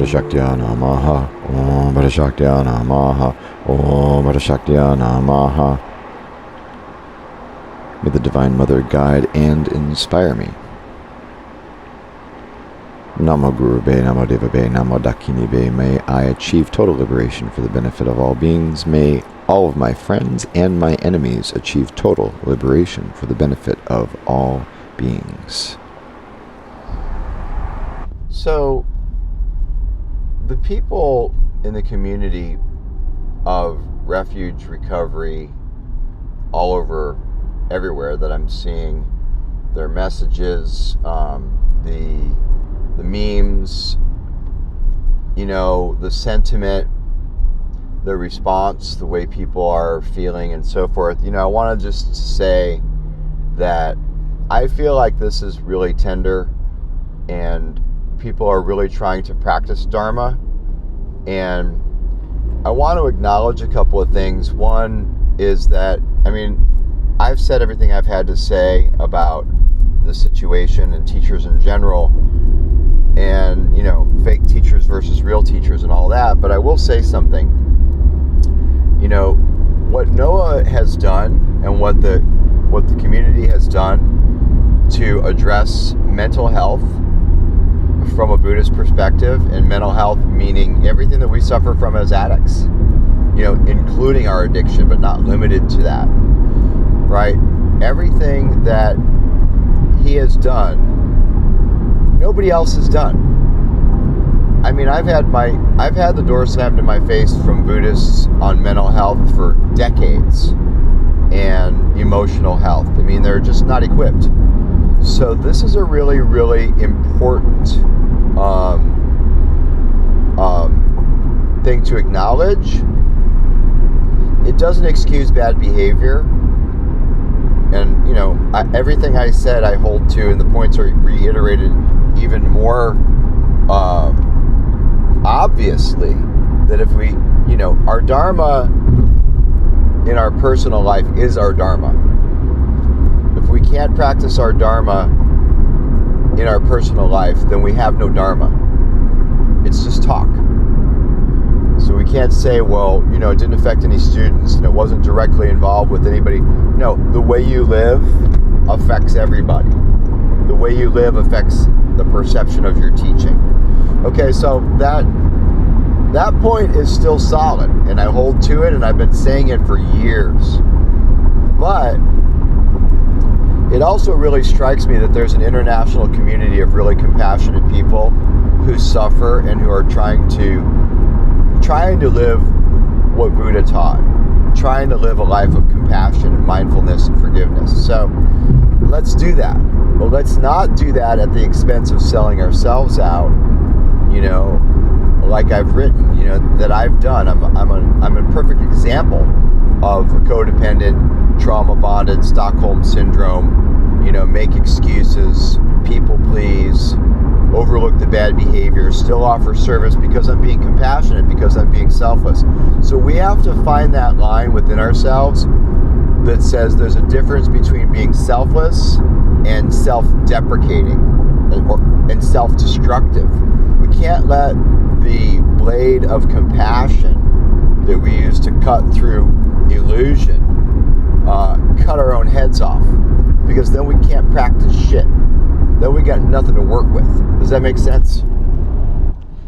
Shaktiya Namaha, Om Shaktiya Namaha, Om Shaktiya Namaha. May the Divine Mother guide and inspire me. Namo Guru Be, Namo Deva Be, Namo Dakini Be. May I achieve total liberation for the benefit of all beings. May all of my friends and my enemies achieve total liberation for the benefit of all beings. So, the people in the community of refuge recovery all over everywhere that I'm seeing, their messages, the memes, the sentiment, the response, the way people are feeling and so forth. I want to just say that I feel like this is really tender and people are really trying to practice Dharma. And I want to acknowledge a couple of things. One is that, I've said everything I've had to say about the situation and teachers in general, and, fake teachers versus real teachers and all that. But I will say something. What Noah has done and what the community has done to address mental health from a Buddhist perspective, and mental health meaning everything that we suffer from as addicts, including our addiction, but not limited to that, right? Everything that he has done, nobody else has done. I've had the door slammed in my face from Buddhists on mental health for decades and emotional health. They're just not equipped. So this is a really, really important thing to acknowledge. It doesn't excuse bad behavior. And, everything I said I hold to, and the points are reiterated even more obviously, that if we, our Dharma in our personal life is our Dharma. If we can't practice our Dharma in our personal life, then we have no Dharma. It's just talk. So we can't say, well, it didn't affect any students and it wasn't directly involved with anybody. No, the way you live affects everybody. The way you live affects the perception of your teaching. Okay, so that point is still solid, and I hold to it, and I've been saying it for years. But it also really strikes me that there's an international community of really compassionate people who suffer and who are trying to live what Buddha taught, trying to live a life of compassion and mindfulness and forgiveness. So let's do that. But let's not do that at the expense of selling ourselves out, like I've written, that I've done. I'm a perfect example of a codependent, trauma-bonded Stockholm syndrome, make excuses, people please, overlook the bad behavior, still offer service because I'm being compassionate, because I'm being selfless. So we have to find that line within ourselves that says there's a difference between being selfless and self-deprecating and self-destructive. We can't let the blade of compassion that we use to cut through illusion cut our own heads off, because then we can't practice shit. Then we got nothing to work with. Does that make sense?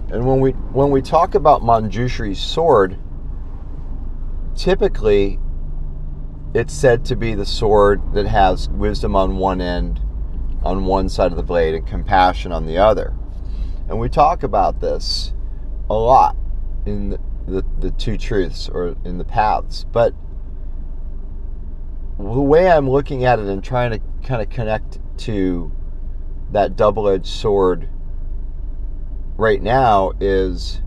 And when we talk about Manjushri's sword, typically it's said to be the sword that has wisdom on one end, on one side of the blade, and compassion on the other. And we talk about this a lot in the two truths, or in the paths. But the way I'm looking at it and trying to kind of connect to that double-edged sword right now is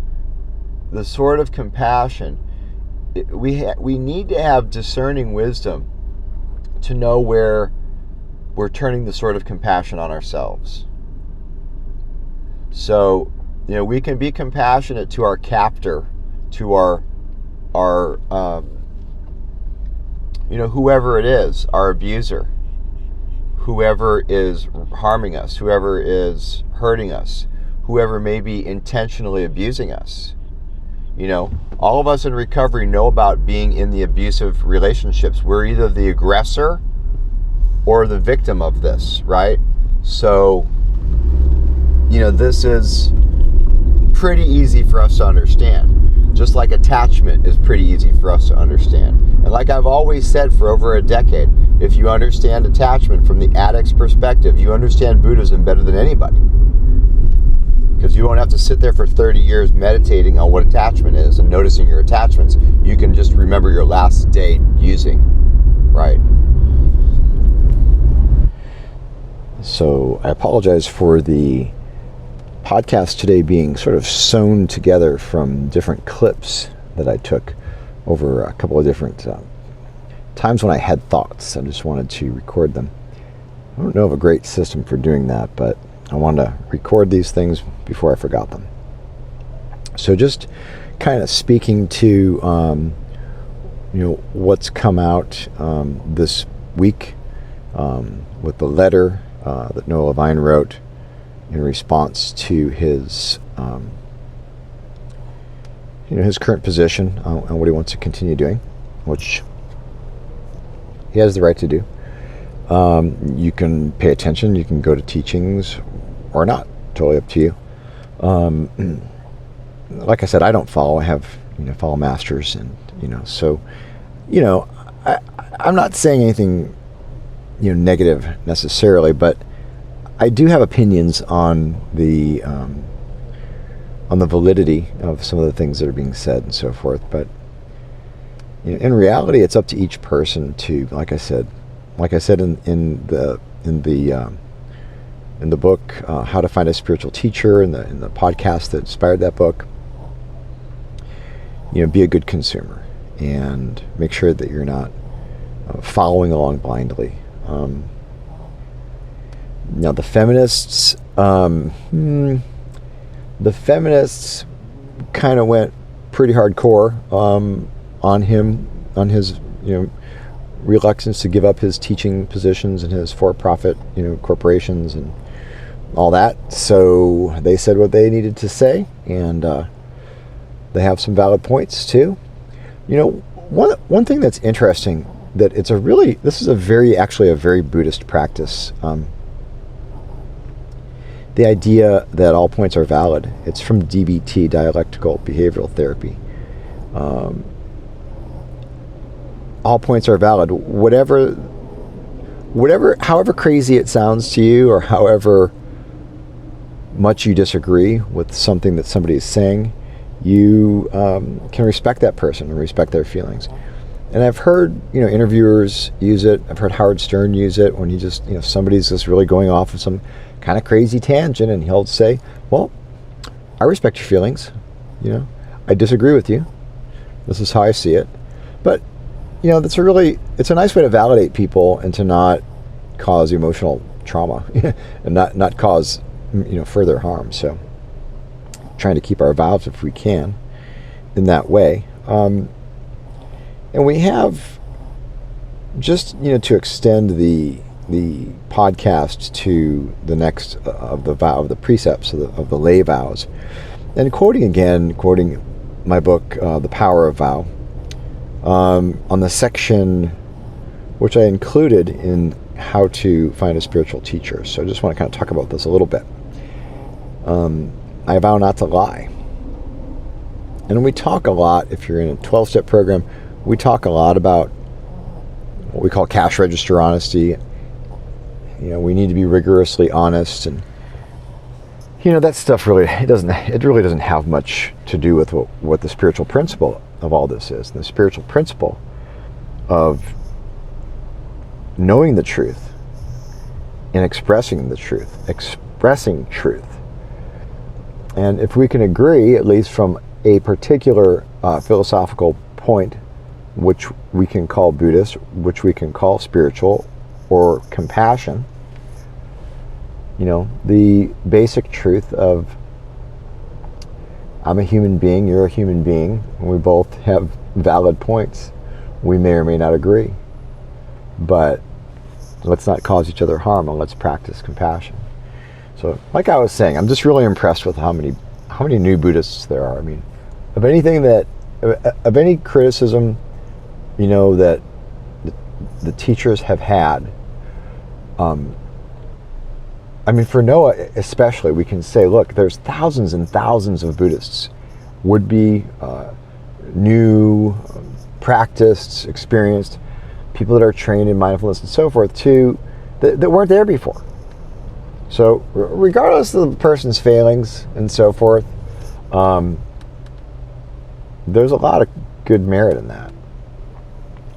the sword of compassion. We need to have discerning wisdom to know where we're turning the sword of compassion on ourselves. So, we can be compassionate to our captor, to our whoever it is, our abuser, whoever is harming us, whoever is hurting us, whoever may be intentionally abusing us. All of us in recovery know about being in the abusive relationships. We're either the aggressor or the victim of this, right? So, this is pretty easy for us to understand. Just like attachment is pretty easy for us to understand. And like I've always said for over a decade, if you understand attachment from the addict's perspective, you understand Buddhism better than anybody. Because you won't have to sit there for 30 years meditating on what attachment is and noticing your attachments. You can just remember your last day using, right? So I apologize for the podcast today being sort of sewn together from different clips that I took over a couple of different times when I had thoughts. I just wanted to record them. I don't know of a great system for doing that, but I wanted to record these things before I forgot them. So just kind of speaking to what's come out this week with the letter that Noah Levine wrote in response to his his current position on what he wants to continue doing, which he has the right to do. You can pay attention, you can go to teachings or not, totally up to you. Like I said, I don't follow. I have follow masters, and so I'm not saying anything negative necessarily, but I do have opinions on the validity of some of the things that are being said and so forth. But in reality, it's up to each person to, like I said in the book, How to Find a Spiritual Teacher, in the podcast that inspired that book, be a good consumer and make sure that you're not following along blindly. Now the feminists kind of went pretty hardcore on him, on his reluctance to give up his teaching positions and his for-profit corporations and all that. So they said what they needed to say, and they have some valid points too. One thing that's interesting, that this is a very Buddhist practice. The idea that all points are valid. It's from DBT, dialectical behavioral therapy. All points are valid. However crazy it sounds to you, or however much you disagree with something that somebody is saying, you can respect that person and respect their feelings. And I've heard, interviewers use it. I've heard Howard Stern use it when he just, somebody's just really going off of some kind of crazy tangent, and he'll say, well, I respect your feelings. I disagree with you. This is how I see it. But, it's a nice way to validate people and to not cause emotional trauma and not cause, further harm. So trying to keep our vows if we can in that way. And we have just, to extend the podcast to the next of the precepts of the lay vows, and quoting my book, The Power of Vow, on the section which I included in How to Find a Spiritual Teacher. So I just want to kind of talk about this a little bit. I vow not to lie. And we talk a lot, if you're in a 12-step program, we talk a lot about what we call cash register honesty. We need to be rigorously honest, and that stuff really doesn't have much to do with what the spiritual principle of all this is. And the spiritual principle of knowing the truth and expressing the truth, expressing truth. And if we can agree, at least from a particular philosophical point, which we can call Buddhist, which we can call spiritual, or compassion, the basic truth of I'm a human being, you're a human being, and we both have valid points. We may or may not agree, but let's not cause each other harm, and let's practice compassion. So, like I was saying, I'm just really impressed with how many new Buddhists there are. I mean, of any criticism, that the teachers have had, for Noah especially, we can say, look, there's thousands and thousands of Buddhists, would-be, new, practiced, experienced, people that are trained in mindfulness and so forth, too, that weren't there before. So regardless of the person's failings and so forth, there's a lot of good merit in that.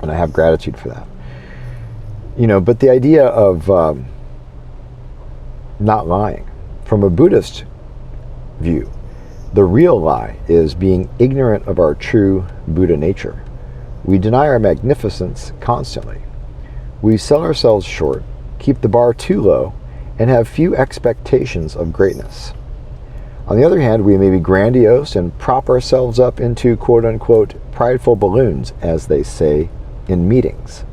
And I have gratitude for that. But the idea of not lying, from a Buddhist view, the real lie is being ignorant of our true Buddha nature. We deny our magnificence constantly. We sell ourselves short, keep the bar too low, and have few expectations of greatness. On the other hand, we may be grandiose and prop ourselves up into quote-unquote prideful balloons, as they say in meetings.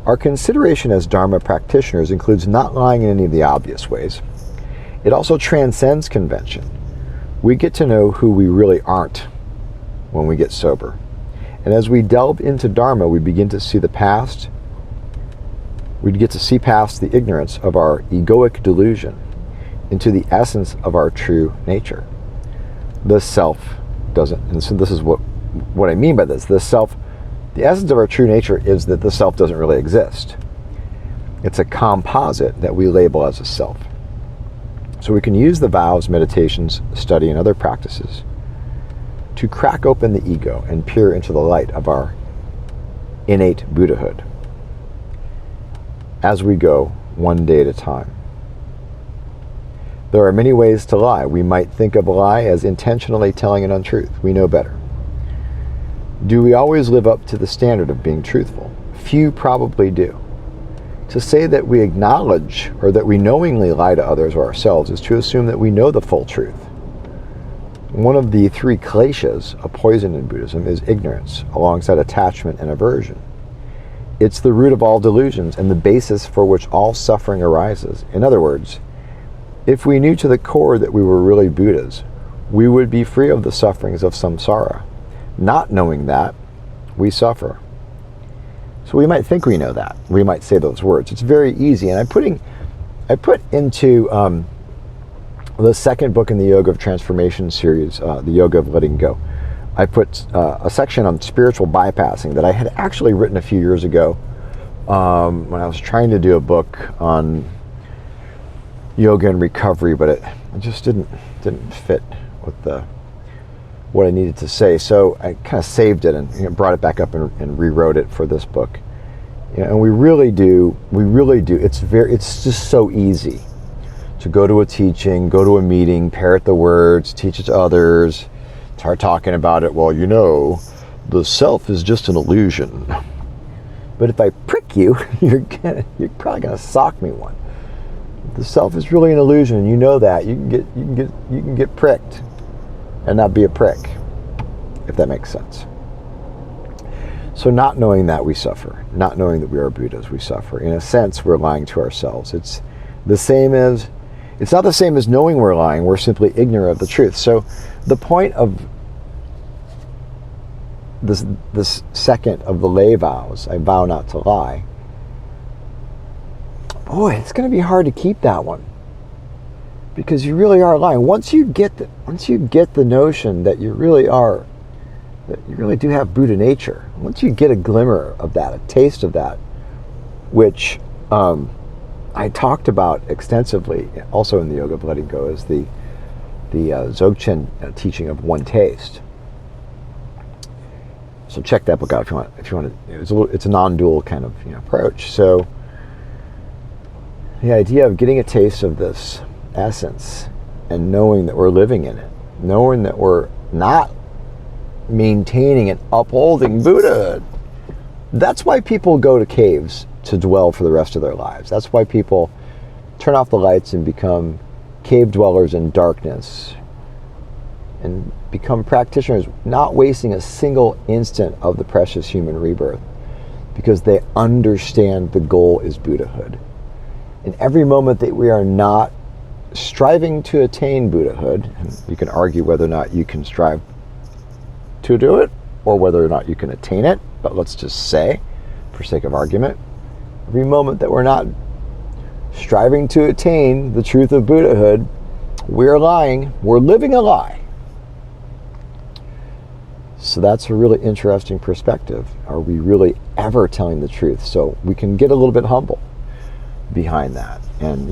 Our consideration as Dharma practitioners includes not lying in any of the obvious ways. It also transcends convention. We get to know who we really aren't when we get sober. And as we delve into Dharma, we begin to see the past. We get to see past the ignorance of our egoic delusion into the essence of our true nature. The self doesn't, and so this is what I mean by this. The essence of our true nature is that the self doesn't really exist. It's a composite that we label as a self. So we can use the vows, meditations, study, and other practices to crack open the ego and peer into the light of our innate Buddhahood as we go one day at a time. There are many ways to lie. We might think of a lie as intentionally telling an untruth. We know better. Do we always live up to the standard of being truthful? Few probably do. To say that we acknowledge or that we knowingly lie to others or ourselves is to assume that we know the full truth. One of the three kleshas, a poison in Buddhism, is ignorance, alongside attachment and aversion. It's the root of all delusions and the basis for which all suffering arises. In other words, if we knew to the core that we were really Buddhas, we would be free of the sufferings of samsara. Not knowing that, we suffer. So we might think we know that. We might say those words. It's very easy. And I put into the second book in the Yoga of Transformation series, the Yoga of Letting Go, I put a section on spiritual bypassing that I had actually written a few years ago when I was trying to do a book on yoga and recovery, but it just didn't fit with what I needed to say. So I kind of saved it and brought it back up and rewrote it for this book. And we really do. It's just so easy to go to a teaching, go to a meeting, parrot the words, teach it to others, start talking about it. Well, the self is just an illusion. But if I prick you, you're probably gonna sock me one. The self is really an illusion, and you know that. You can get pricked and not be a prick, if that makes sense. So not knowing that, we suffer. Not knowing that we are Buddhas, we suffer. In a sense, we're lying to ourselves. It's not the same as knowing we're lying. We're simply ignorant of the truth. So the point of this second of the lay vows, I vow not to lie, boy, it's going to be hard to keep that one, because you really are lying. Once you get the notion that you really do have Buddha nature, once you get a glimmer of that, a taste of that, which I talked about extensively also in the Yoga of Letting Go, is the Dzogchen teaching of one taste. So check that book out if you want to. It's a non-dual kind of approach. So the idea of getting a taste of this essence and knowing that we're living in it, knowing that we're not maintaining and upholding Buddha. That's why people go to caves to dwell for the rest of their lives. That's why people turn off the lights and become cave dwellers in darkness and become practitioners, not wasting a single instant of the precious human rebirth, because they understand the goal is Buddhahood. In every moment that we are not striving to attain Buddhahood, and you can argue whether or not you can strive to do it or whether or not you can attain it, but let's just say, for sake of argument, every moment that we're not striving to attain the truth of Buddhahood, we're lying. We're living a lie. So that's a really interesting perspective. Are we really ever telling the truth? So we can get a little bit humble behind that. And,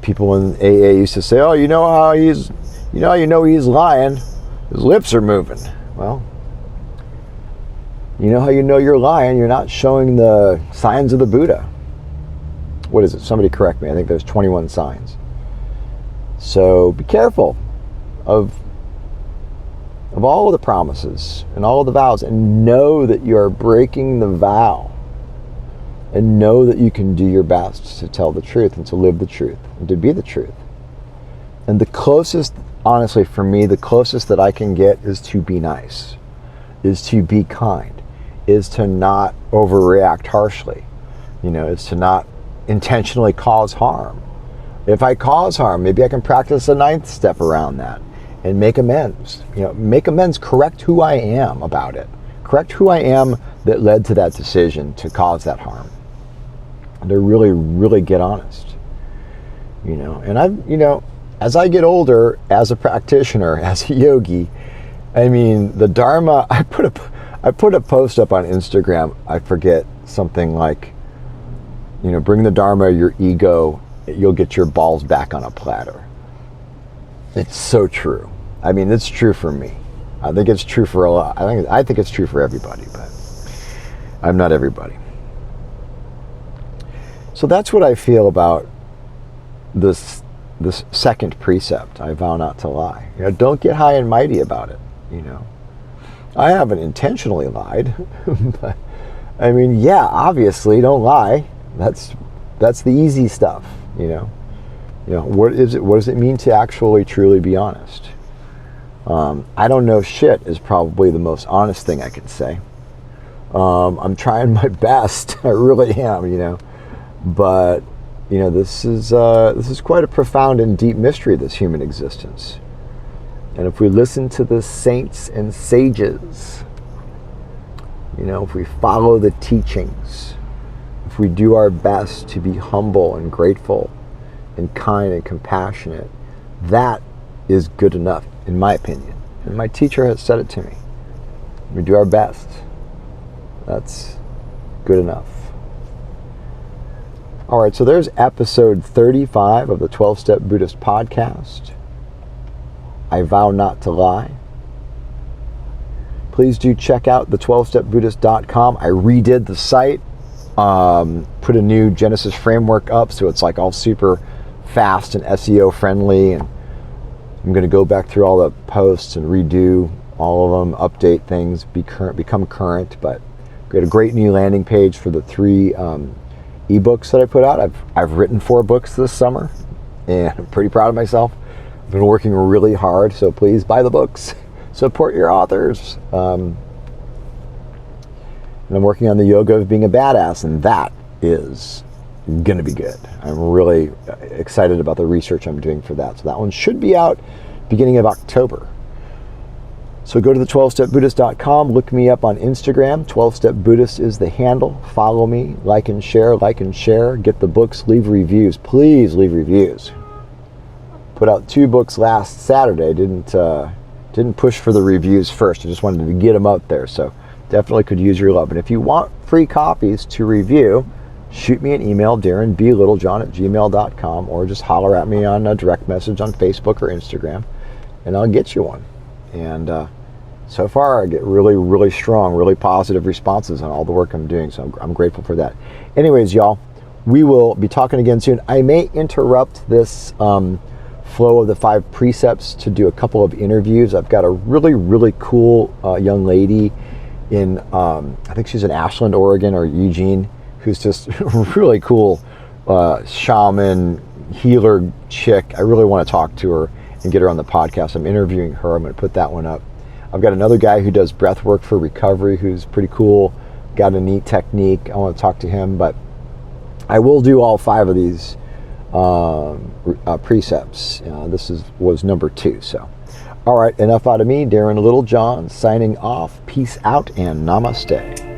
people in AA used to say, oh, you know how he's lying? His lips are moving. Well, you know how you know you're lying? You're not showing the signs of the Buddha. What is it? Somebody correct me. I think there's 21 signs. So be careful of all of the promises and all of the vows, and know that you are breaking the vow, and know that you can do your best to tell the truth and to live the truth and to be the truth. And the closest, honestly, for me, the closest that I can get is to be nice, is to be kind, is to not overreact harshly. It's to not intentionally cause harm. If I cause harm, maybe I can practice a 9th step around that and make amends. Make amends, correct who I am about it. Correct who I am that led to that decision to cause that harm. And to really, really get honest. And I've, as I get older, as a practitioner, as a yogi, the Dharma, I put a post up on Instagram, I forget, something like, bring the Dharma, your ego, you'll get your balls back on a platter. It's so true. It's true for me. I think it's true for a lot. I think it's true for everybody, but I'm not everybody. So that's what I feel about this second precept. I vow not to lie. Don't get high and mighty about it. I haven't intentionally lied, but yeah, obviously, don't lie. That's the easy stuff. What does it mean to actually truly be honest? I don't know shit is probably the most honest thing I can say. I'm trying my best. I really am, but this is quite a profound and deep mystery, this human existence. And if we listen to the saints and sages, if we follow the teachings, if we do our best to be humble and grateful and kind and compassionate, that is good enough, in my opinion. And my teacher has said it to me. We do our best. That's good enough. All right, so there's episode 35 of the 12-Step Buddhist Podcast. I vow not to lie. Please do check out the 12stepbuddhist.com. I redid the site, put a new Genesis framework up, so it's like all super fast and SEO friendly, and I'm going to go back through all the posts and redo all of them, update things, become current. But we got a great new landing page for the 3 ebooks that I put out. I've written 4 books this summer, and I'm pretty proud of myself. I've been working really hard, so please buy the books. Support your authors. And I'm working on the yoga of being a badass, and that is going to be good. I'm really excited about the research I'm doing for that. So that one should be out beginning of October. So go to the 12stepbuddhist.com, look me up on Instagram. 12step Buddhist is the handle. Follow me, like and share, get the books, leave reviews. Please leave reviews. Put out 2 books last Saturday. Didn't push for the reviews first. I just wanted to get them out there. So definitely could use your love. And if you want free copies to review, shoot me an email, darrenblittlejohn@gmail.com, or just holler at me on a direct message on Facebook or Instagram, and I'll get you one. And so far, I get really, really strong, really positive responses on all the work I'm doing, so I'm grateful for that. Anyways, y'all, we will be talking again soon. I may interrupt this flow of the 5 precepts to do a couple of interviews. I've got a really, really cool young lady in, I think she's in Ashland, Oregon, or Eugene, who's just really cool shaman, healer chick. I really want to talk to her and get her on the podcast. I'm interviewing her. I'm going to put that one up. I've got another guy who does breath work for recovery who's pretty cool, got a neat technique. I want to talk to him, but I will do all 5 of these precepts. This was number 2. So, all right, enough out of me, Darren Littlejohn, signing off. Peace out and namaste.